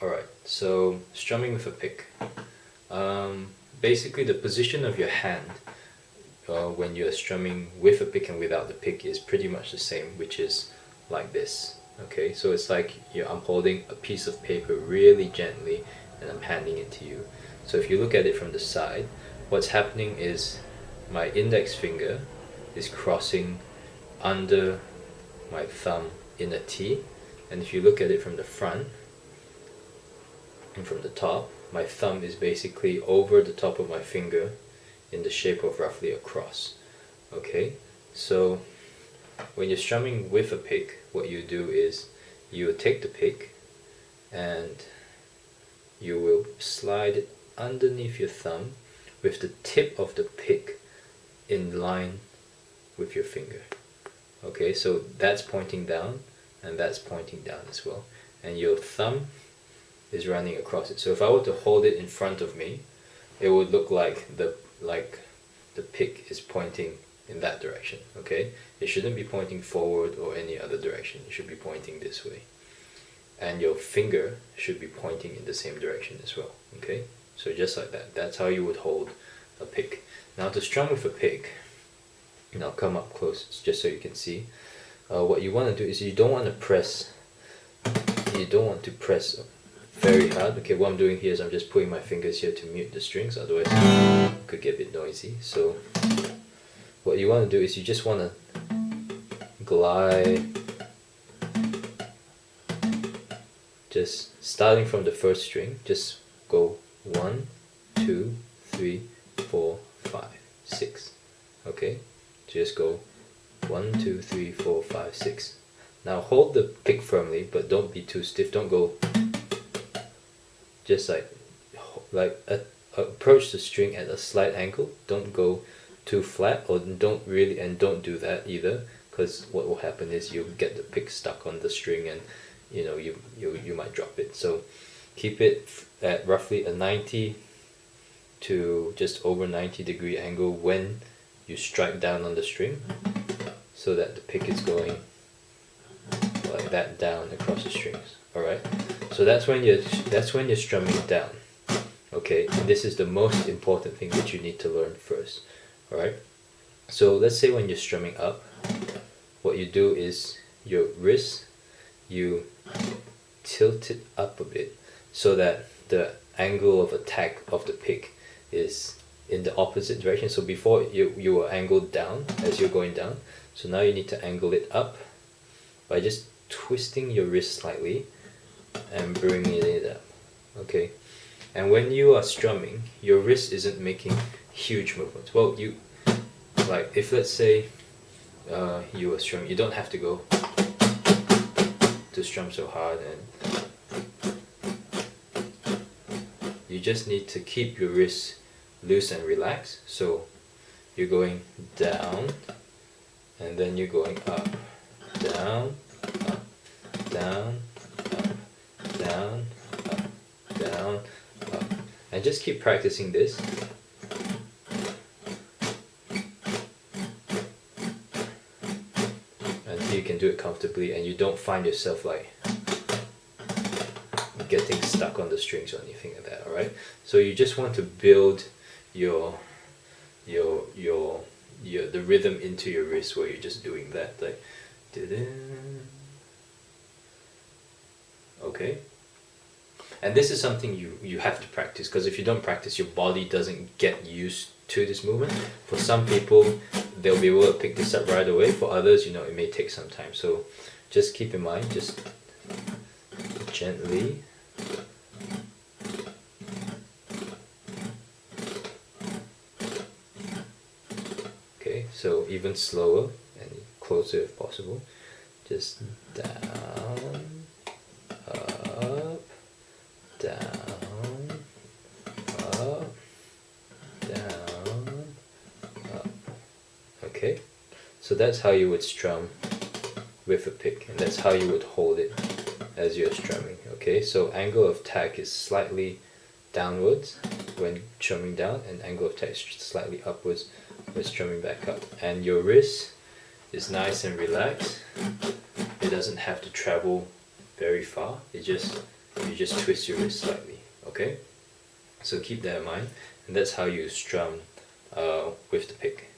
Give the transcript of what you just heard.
Alright, so strumming with a pick. Basically the position of your hand when you're strumming with a pick and without the pick is pretty much the same, which is like this. Okay, so it's like I'm holding a piece of paper really gently and I'm handing it to you. So if you look at it from the side, what's happening is my index finger is crossing under my thumb in a T, and if you look at it from the front and from the top, my thumb is basically over the top of my finger in the shape of roughly a cross. Okay, so when you're strumming with a pick, what you do is you will take the pick and you will slide it underneath your thumb with the tip of the pick in line with your finger. Okay, so that's pointing down and that's pointing down as well, and your thumb is running across it. So if I were to hold it in front of me, it would look like the pick is pointing in that direction. Okay, it shouldn't be pointing forward or any other direction. It should be pointing this way, and your finger should be pointing in the same direction as well. Okay, so just like that. That's how you would hold a pick. Now to strum with a pick, and I'll come up close just so you can see. What you want to do is you don't want to press very hard. Okay, what I'm doing here is I'm just putting my fingers here to mute the strings, otherwise it could get a bit noisy. So what you want to do is you just want to glide, just starting from the first string, just go 1, 2, 3, 4, 5, 6. Okay, just go 1, 2, 3, 4, 5, 6. Now hold the pick firmly, but don't be too stiff. Don't go, just approach the string at a slight angle. Don't go too flat, or don't do that either, because what will happen is you'll get the pick stuck on the string and you might drop it. So keep it at roughly a 90 to just over 90-degree angle when you strike down on the string, so that the pick is going like that down across the strings. Alright, so that's when you're strumming down. Okay, and this is the most important thing that you need to learn first. Alright, so let's say when you're strumming up, what you do is your wrist, you tilt it up a bit so that the angle of attack of the pick is in the opposite direction. So before you were angled down as you're going down, so now you need to angle it up by just twisting your wrist slightly and bringing it up. Okay, and when you are strumming, your wrist isn't making huge movements. Well, if let's say you are strumming, you don't have to go to strum so hard, and you just need to keep your wrist loose and relaxed. So you're going down and then you're going up, down, up, down, up, down, up, down, up, and just keep practicing this. Until you can do it comfortably and you don't find yourself like getting stuck on the strings or anything like that. Alright, so you just want to build the rhythm into your wrist, where you're just doing that, like okay. And this is something you have to practice, because if you don't practice, your body doesn't get used to this movement. For some people, they'll be able to pick this up right away. For others, it may take some time. So just keep in mind, just gently. Okay, so even slower and closer if possible. Just down, up, down, up, down, up. Okay, so that's how you would strum with a pick, and that's how you would hold it as you're strumming. Okay, so angle of attack is slightly downwards when strumming down, and angle of attack is slightly upwards when strumming back up. And your wrist is nice and relaxed. It doesn't have to travel very far. It just you just twist your wrist slightly, okay? So keep that in mind, and that's how you strum with the pick.